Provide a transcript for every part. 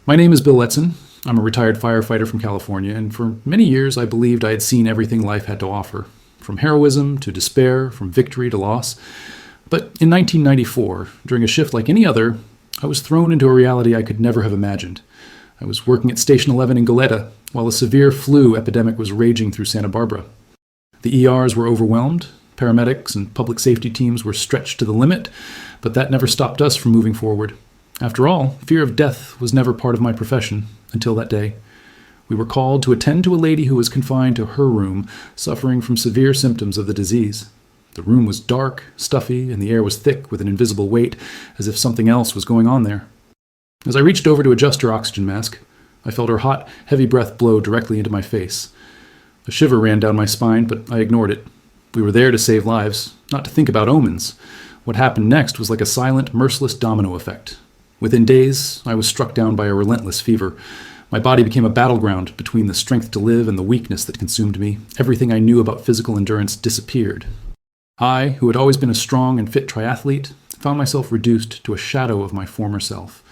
My name is Bill Letson. I'm a retired firefighter from California, and for many years I believed I had seen everything life had to offer, from heroism to despair, from victory to loss. But in 1994, during a shift like any other, I was thrown into a reality I could never have imagined. I was working at Station 11 in Goleta, while a severe flu epidemic was raging through Santa Barbara. The ERs were overwhelmed, paramedics and public safety teams were stretched to the limit, but that never stopped us from moving forward. After all, fear of death was never part of my profession until that day. We were called to attend to a lady who was confined to her room, suffering from severe symptoms of the disease. The room was dark, stuffy, and the air was thick with an invisible weight, as if something else was going on there. As I reached over to adjust her oxygen mask, I felt her hot, heavy breath blow directly into my face. A shiver ran down my spine, but I ignored it. We were there to save lives, not to think about omens. What happened next was like a silent, merciless domino effect. Within days, I was struck down by a relentless fever. My body became a battleground between the strength to live and the weakness that consumed me. Everything I knew about physical endurance disappeared. I, who had always been a strong and fit triathlete, found myself reduced to a shadow of my former self.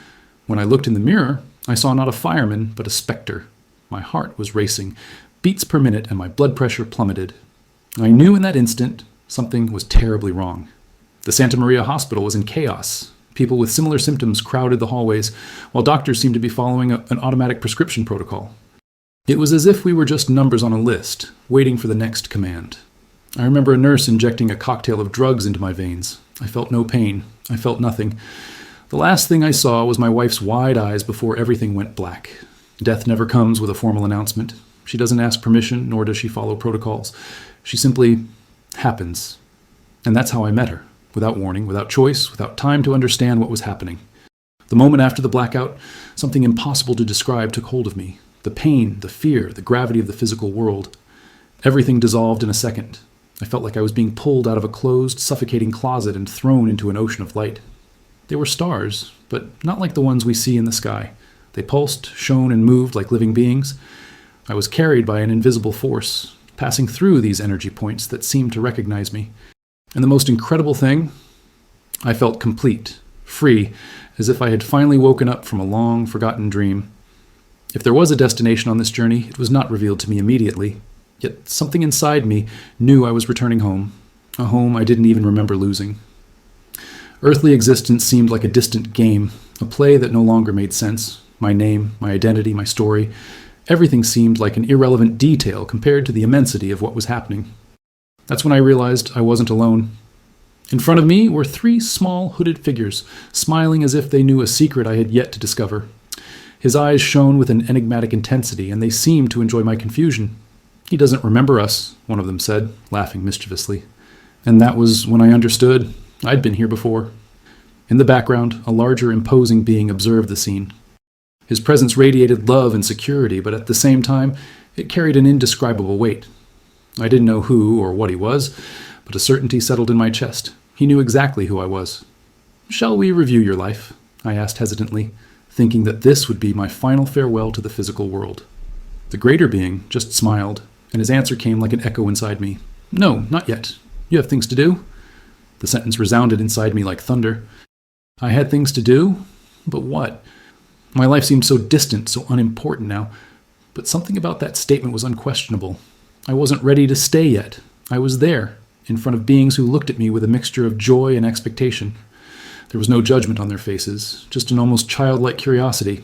When I looked in the mirror, I saw not a fireman, but a specter. My heart was racing, beats per minute, and my blood pressure plummeted. I knew in that instant something was terribly wrong. The Santa Maria Hospital was in chaos. People with similar symptoms crowded the hallways, while doctors seemed to be following an automatic prescription protocol. It was as if we were just numbers on a list, waiting for the next command. I remember a nurse injecting a cocktail of drugs into my veins. I felt no pain. I felt nothing. The last thing I saw was my wife's wide eyes before everything went black. Death never comes with a formal announcement. She doesn't ask permission, nor does she follow protocols. She simply happens. And that's how I met her. Without warning, without choice, without time to understand what was happening. The moment after the blackout, something impossible to describe took hold of me. The pain, the fear, the gravity of the physical world. Everything dissolved in a second. I felt like I was being pulled out of a closed, suffocating closet and thrown into an ocean of light. They were stars, but not like the ones we see in the sky. They pulsed, shone, and moved like living beings. I was carried by an invisible force, passing through these energy points that seemed to recognize me. And the most incredible thing, I felt complete, free, as if I had finally woken up from a long, forgotten dream. If there was a destination on this journey, it was not revealed to me immediately, yet something inside me knew I was returning home, a home I didn't even remember losing. Earthly existence seemed like a distant game, a play that no longer made sense. My name, my identity, my story, everything seemed like an irrelevant detail compared to the immensity of what was happening. That's when I realized I wasn't alone. In front of me were 3 small, hooded figures, smiling as if they knew a secret I had yet to discover. His eyes shone with an enigmatic intensity, and they seemed to enjoy my confusion. "He doesn't remember us," one of them said, laughing mischievously. And that was when I understood I'd been here before. In the background, a larger, imposing being observed the scene. His presence radiated love and security, but at the same time, it carried an indescribable weight. I didn't know who or what he was, but a certainty settled in my chest. He knew exactly who I was. "Shall we review your life?" I asked hesitantly, thinking that this would be my final farewell to the physical world. The greater being just smiled, and his answer came like an echo inside me. "No, not yet. You have things to do." The sentence resounded inside me like thunder. I had things to do? But what? My life seemed so distant, so unimportant now. But something about that statement was unquestionable. I wasn't ready to stay yet. I was there, in front of beings who looked at me with a mixture of joy and expectation. There was no judgment on their faces, just an almost childlike curiosity,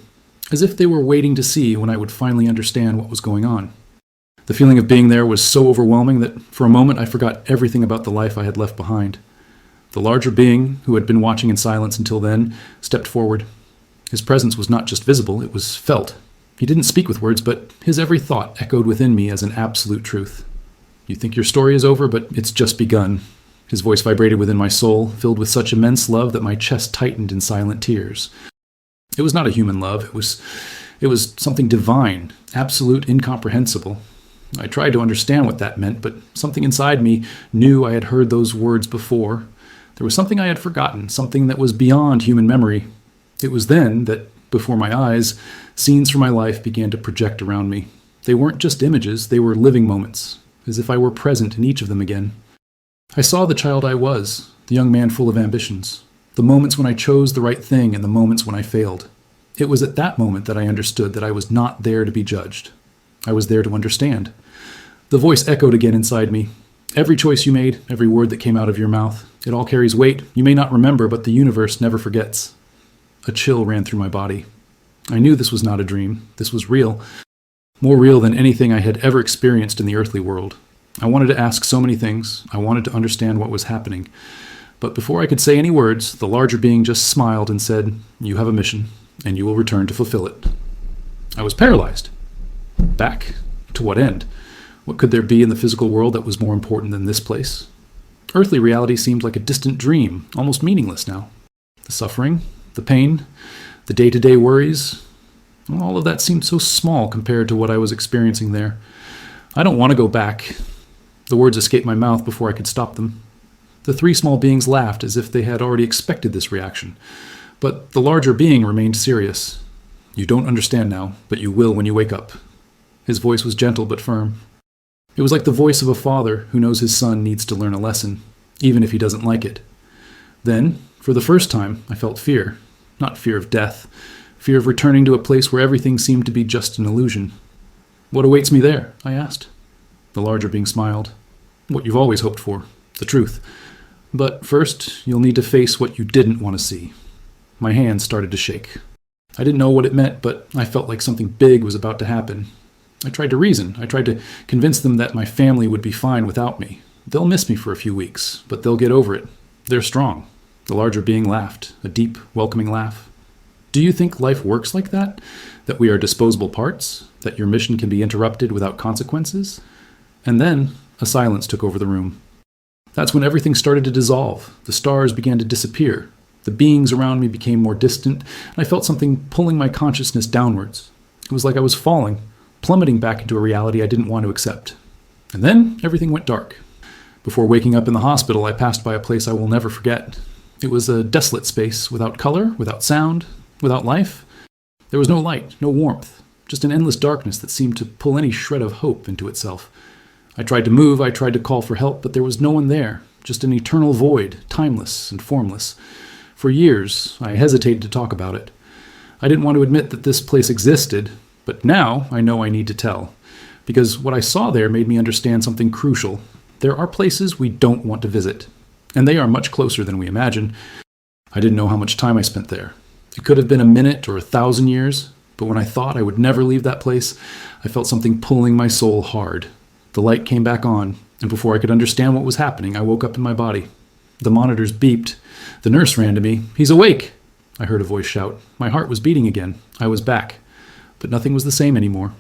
as if they were waiting to see when I would finally understand what was going on. The feeling of being there was so overwhelming that for a moment I forgot everything about the life I had left behind. The larger being, who had been watching in silence until then, stepped forward. His presence was not just visible, it was felt. He didn't speak with words, but his every thought echoed within me as an absolute truth. "You think your story is over, but it's just begun." His voice vibrated within my soul, filled with such immense love that my chest tightened in silent tears. It was not a human love. It was something divine, absolute, incomprehensible. I tried to understand what that meant, but something inside me knew I had heard those words before. There was something I had forgotten, something that was beyond human memory. It was then that, before my eyes, scenes from my life began to project around me. They weren't just images, they were living moments, as if I were present in each of them again. I saw the child I was, the young man full of ambitions, the moments when I chose the right thing and the moments when I failed. It was at that moment that I understood that I was not there to be judged. I was there to understand. The voice echoed again inside me. Every choice you made, every word that came out of your mouth, it all carries weight. You may not remember, but the universe never forgets. A chill ran through my body. I knew this was not a dream. This was real. More real than anything I had ever experienced in the earthly world. I wanted to ask so many things. I wanted to understand what was happening. But before I could say any words, the larger being just smiled and said, "You have a mission, and you will return to fulfill it." I was paralyzed. Back? To what end? What could there be in the physical world that was more important than this place? Earthly reality seemed like a distant dream, almost meaningless now. The suffering, the pain, the day-to-day worries, all of that seemed so small compared to what I was experiencing there. I don't want to go back. The words escaped my mouth before I could stop them. The three small beings laughed as if they had already expected this reaction. But the larger being remained serious. "You don't understand now, but you will when you wake up." His voice was gentle but firm. It was like the voice of a father who knows his son needs to learn a lesson, even if he doesn't like it. Then, for the first time, I felt fear. Not fear of death. Fear of returning to a place where everything seemed to be just an illusion. "What awaits me there?" I asked. The larger being smiled. "What you've always hoped for. The truth. But first, you'll need to face what you didn't want to see." My hands started to shake. I didn't know what it meant, but I felt like something big was about to happen. I tried to reason. I tried to convince them that my family would be fine without me. They'll miss me for a few weeks, but they'll get over it. They're strong. The larger being laughed, a deep, welcoming laugh. "Do you think life works like that? That we are disposable parts? That your mission can be interrupted without consequences?" And then a silence took over the room. That's when everything started to dissolve. The stars began to disappear. The beings around me became more distant, and I felt something pulling my consciousness downwards. It was like I was falling, plummeting back into a reality I didn't want to accept. And then everything went dark. Before waking up in the hospital, I passed by a place I will never forget. It was a desolate space, without color, without sound, without life. There was no light, no warmth, just an endless darkness that seemed to pull any shred of hope into itself. I tried to move, I tried to call for help, but there was no one there, just an eternal void, timeless and formless. For years, I hesitated to talk about it. I didn't want to admit that this place existed, but now I know I need to tell, because what I saw there made me understand something crucial. There are places we don't want to visit, and they are much closer than we imagine. I didn't know how much time I spent there. It could have been a minute or 1,000 years, but when I thought I would never leave that place, I felt something pulling my soul hard. The light came back on, and before I could understand what was happening, I woke up in my body. The monitors beeped. The nurse ran to me. "He's awake!" I heard a voice shout. My heart was beating again. I was back. But nothing was the same anymore.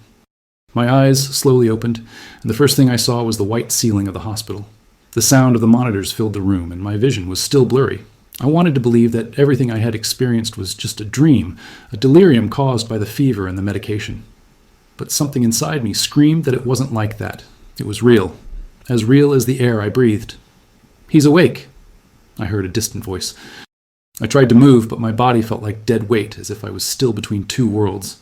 My eyes slowly opened, and the first thing I saw was the white ceiling of the hospital. The sound of the monitors filled the room, and my vision was still blurry. I wanted to believe that everything I had experienced was just a dream, a delirium caused by the fever and the medication. But something inside me screamed that it wasn't like that. It was real as the air I breathed. "He's awake," I heard a distant voice. I tried to move, but my body felt like dead weight, as if I was still between two worlds.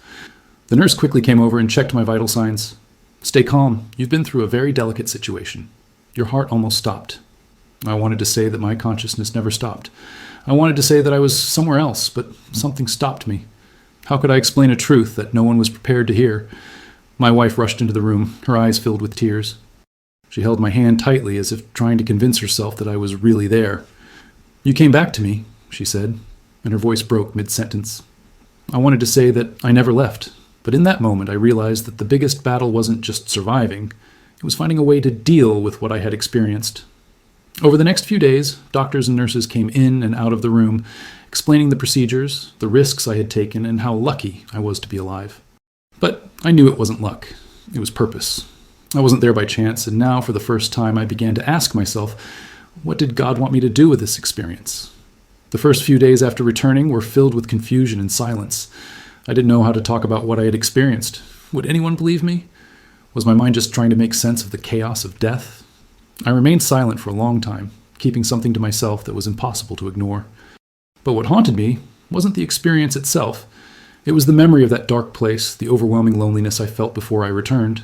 The nurse quickly came over and checked my vital signs. "Stay calm. You've been through a very delicate situation. Your heart almost stopped." I wanted to say that my consciousness never stopped. I wanted to say that I was somewhere else, but something stopped me. How could I explain a truth that no one was prepared to hear? My wife rushed into the room, her eyes filled with tears. She held my hand tightly as if trying to convince herself that I was really there. "You came back to me," she said, and her voice broke mid-sentence. I wanted to say that I never left, but in that moment I realized that the biggest battle wasn't just surviving, it was finding a way to deal with what I had experienced. Over the next few days, doctors and nurses came in and out of the room, explaining the procedures, the risks I had taken, and how lucky I was to be alive. But I knew it wasn't luck, it was purpose. I wasn't there by chance, and now for the first time I began to ask myself, what did God want me to do with this experience? The first few days after returning were filled with confusion and silence. I didn't know how to talk about what I had experienced. Would anyone believe me? Was my mind just trying to make sense of the chaos of death? I remained silent for a long time, keeping something to myself that was impossible to ignore. But what haunted me wasn't the experience itself. It was the memory of that dark place, the overwhelming loneliness I felt before I returned.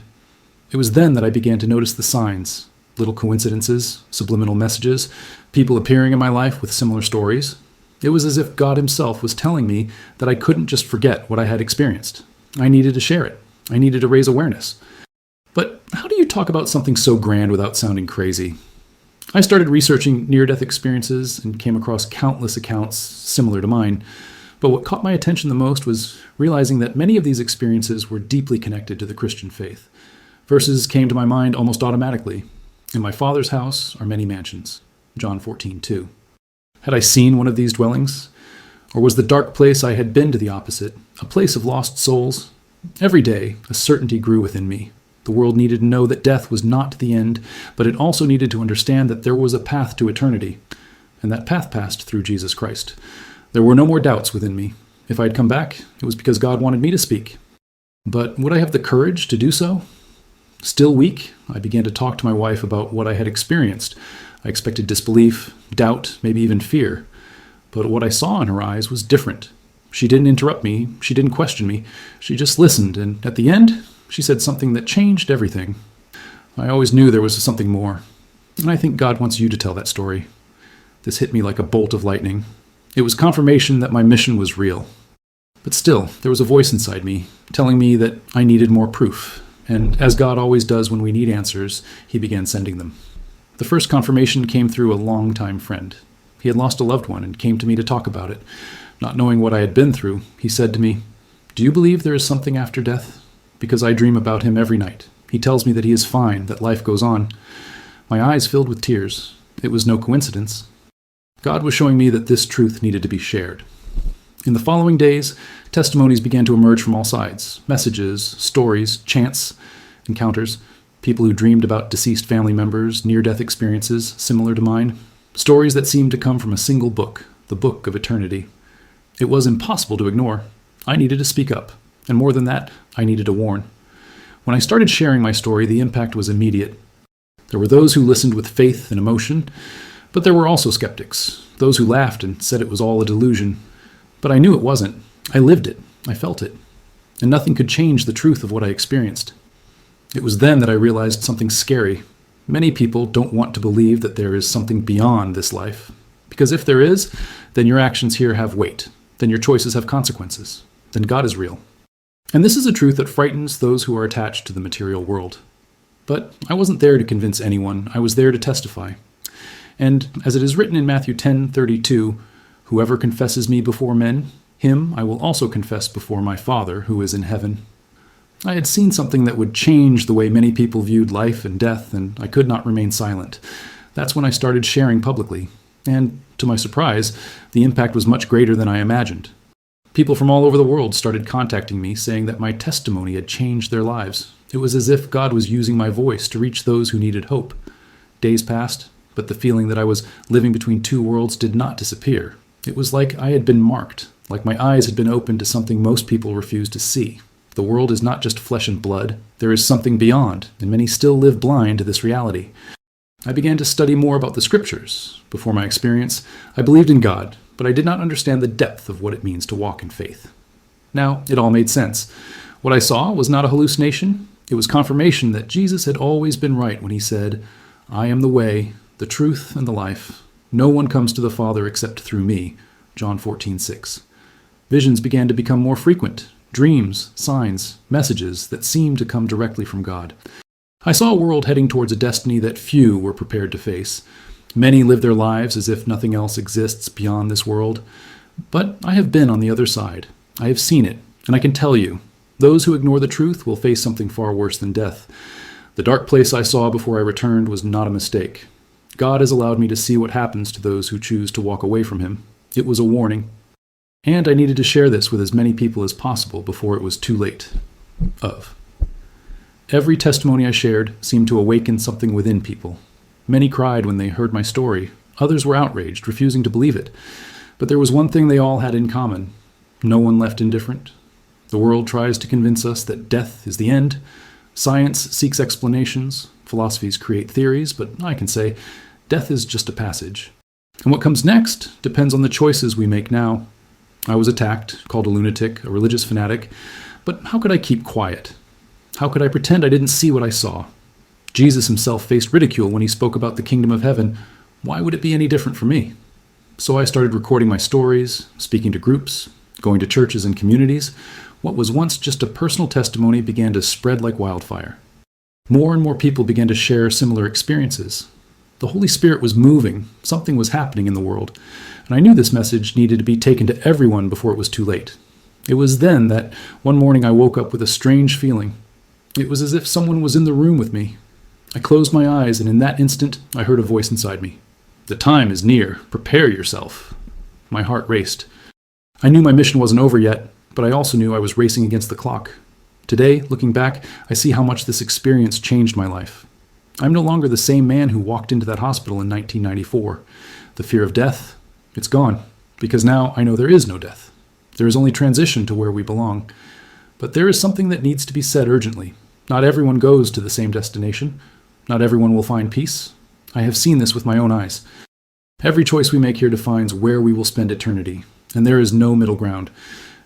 It was then that I began to notice the signs, little coincidences, subliminal messages, people appearing in my life with similar stories. It was as if God himself was telling me that I couldn't just forget what I had experienced. I needed to share it. I needed to raise awareness. But how do you talk about something so grand without sounding crazy? I started researching near-death experiences and came across countless accounts similar to mine. But what caught my attention the most was realizing that many of these experiences were deeply connected to the Christian faith. Verses came to my mind almost automatically. In my Father's house are many mansions. John 14:2. Had I seen one of these dwellings? Or was the dark place I had been to the opposite, a place of lost souls? Every day, a certainty grew within me. The world needed to know that death was not the end, but it also needed to understand that there was a path to eternity, and that path passed through Jesus Christ. There were no more doubts within me. If I had come back, it was because God wanted me to speak. But would I have the courage to do so? Still weak, I began to talk to my wife about what I had experienced. I expected disbelief, doubt, maybe even fear. But what I saw in her eyes was different. She didn't interrupt me. She didn't question me. She just listened, and at the end, she said something that changed everything. I always knew there was something more, and I think God wants you to tell that story. This hit me like a bolt of lightning. It was confirmation that my mission was real. But still, there was a voice inside me telling me that I needed more proof, and as God always does when we need answers, he began sending them. The first confirmation came through a longtime friend. He had lost a loved one and came to me to talk about it. Not knowing what I had been through, he said to me, "Do you believe there is something after death? Because I dream about him every night. He tells me that he is fine, that life goes on." My eyes filled with tears. It was no coincidence. God was showing me that this truth needed to be shared. In the following days, testimonies began to emerge from all sides. Messages, stories, chants, encounters, people who dreamed about deceased family members, near-death experiences similar to mine. Stories that seemed to come from a single book, the book of eternity. It was impossible to ignore. I needed to speak up. And more than that, I needed to warn. When I started sharing my story, the impact was immediate. There were those who listened with faith and emotion, but there were also skeptics, those who laughed and said it was all a delusion. But I knew it wasn't. I lived it. I felt it. And nothing could change the truth of what I experienced. It was then that I realized something scary. Many people don't want to believe that there is something beyond this life. Because if there is, then your actions here have weight. Then your choices have consequences. Then God is real. And this is a truth that frightens those who are attached to the material world. But I wasn't there to convince anyone. I was there to testify. And as it is written in Matthew 10:32, "Whoever confesses me before men, him I will also confess before my Father who is in heaven." I had seen something that would change the way many people viewed life and death, and I could not remain silent. That's when I started sharing publicly. And, to my surprise, the impact was much greater than I imagined. People from all over the world started contacting me, saying that my testimony had changed their lives. It was as if God was using my voice to reach those who needed hope. Days passed, but the feeling that I was living between two worlds did not disappear. It was like I had been marked, like my eyes had been opened to something most people refuse to see. The world is not just flesh and blood. There is something beyond, and many still live blind to this reality. I began to study more about the scriptures. Before my experience, I believed in God, but I did not understand the depth of what it means to walk in faith. Now, it all made sense. What I saw was not a hallucination. It was confirmation that Jesus had always been right when he said, "I am the way, the truth, and the life. No one comes to the Father except through me." John 14:6. Visions began to become more frequent. Dreams, signs, messages that seemed to come directly from God. I saw a world heading towards a destiny that few were prepared to face. Many live their lives as if nothing else exists beyond this world. But I have been on the other side. I have seen it, and I can tell you, those who ignore the truth will face something far worse than death. The dark place I saw before I returned was not a mistake. God has allowed me to see what happens to those who choose to walk away from him. It was a warning. And I needed to share this with as many people as possible before it was too late. Every testimony I shared seemed to awaken something within people. Many cried when they heard my story. Others were outraged, refusing to believe it. But there was one thing they all had in common. No one left indifferent. The world tries to convince us that death is the end. Science seeks explanations. Philosophies create theories, but I can say, death is just a passage. And what comes next depends on the choices we make now. I was attacked, called a lunatic, a religious fanatic, but how could I keep quiet? How could I pretend I didn't see what I saw? Jesus himself faced ridicule when he spoke about the kingdom of heaven. Why would it be any different for me? So I started recording my stories, speaking to groups, going to churches and communities. What was once just a personal testimony began to spread like wildfire. More and more people began to share similar experiences. The Holy Spirit was moving. Something was happening in the world. And I knew this message needed to be taken to everyone before it was too late. It was then that one morning I woke up with a strange feeling. It was as if someone was in the room with me. I closed my eyes, and in that instant, I heard a voice inside me. "The time is near. Prepare yourself." My heart raced. I knew my mission wasn't over yet, but I also knew I was racing against the clock. Today, looking back, I see how much this experience changed my life. I'm no longer the same man who walked into that hospital in 1994. The fear of death, it's gone, because now I know there is no death. There is only transition to where we belong. But there is something that needs to be said urgently. Not everyone goes to the same destination. Not everyone will find peace. I have seen this with my own eyes. Every choice we make here defines where we will spend eternity, and there is no middle ground.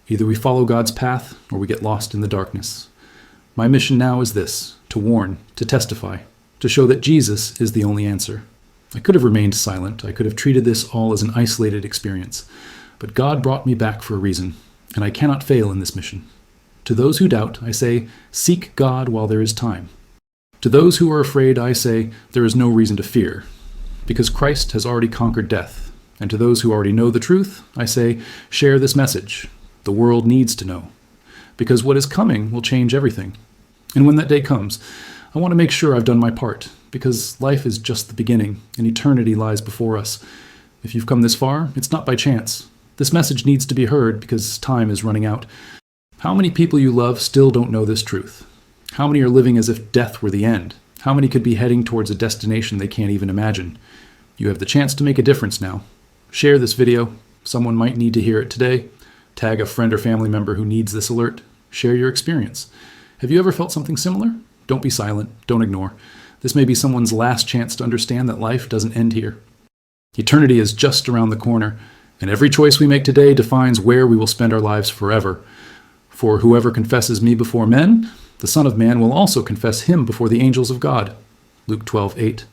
Either we follow God's path, or we get lost in the darkness. My mission now is this: to warn, to testify, to show that Jesus is the only answer. I could have remained silent. I could have treated this all as an isolated experience. But God brought me back for a reason, and I cannot fail in this mission. To those who doubt, I say, seek God while there is time. To those who are afraid, I say, there is no reason to fear, because Christ has already conquered death. And to those who already know the truth, I say, share this message. The world needs to know, because what is coming will change everything. And when that day comes, I want to make sure I've done my part, because life is just the beginning, and eternity lies before us. If you've come this far, it's not by chance. This message needs to be heard because time is running out. How many people you love still don't know this truth? How many are living as if death were the end? How many could be heading towards a destination they can't even imagine? You have the chance to make a difference now. Share this video. Someone might need to hear it today. Tag a friend or family member who needs this alert. Share your experience. Have you ever felt something similar? Don't be silent. Don't ignore. This may be someone's last chance to understand that life doesn't end here. Eternity is just around the corner, and every choice we make today defines where we will spend our lives forever. For whoever confesses me before men, the Son of Man will also confess him before the angels of God. Luke 12:8.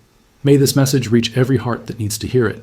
May this message reach every heart that needs to hear it.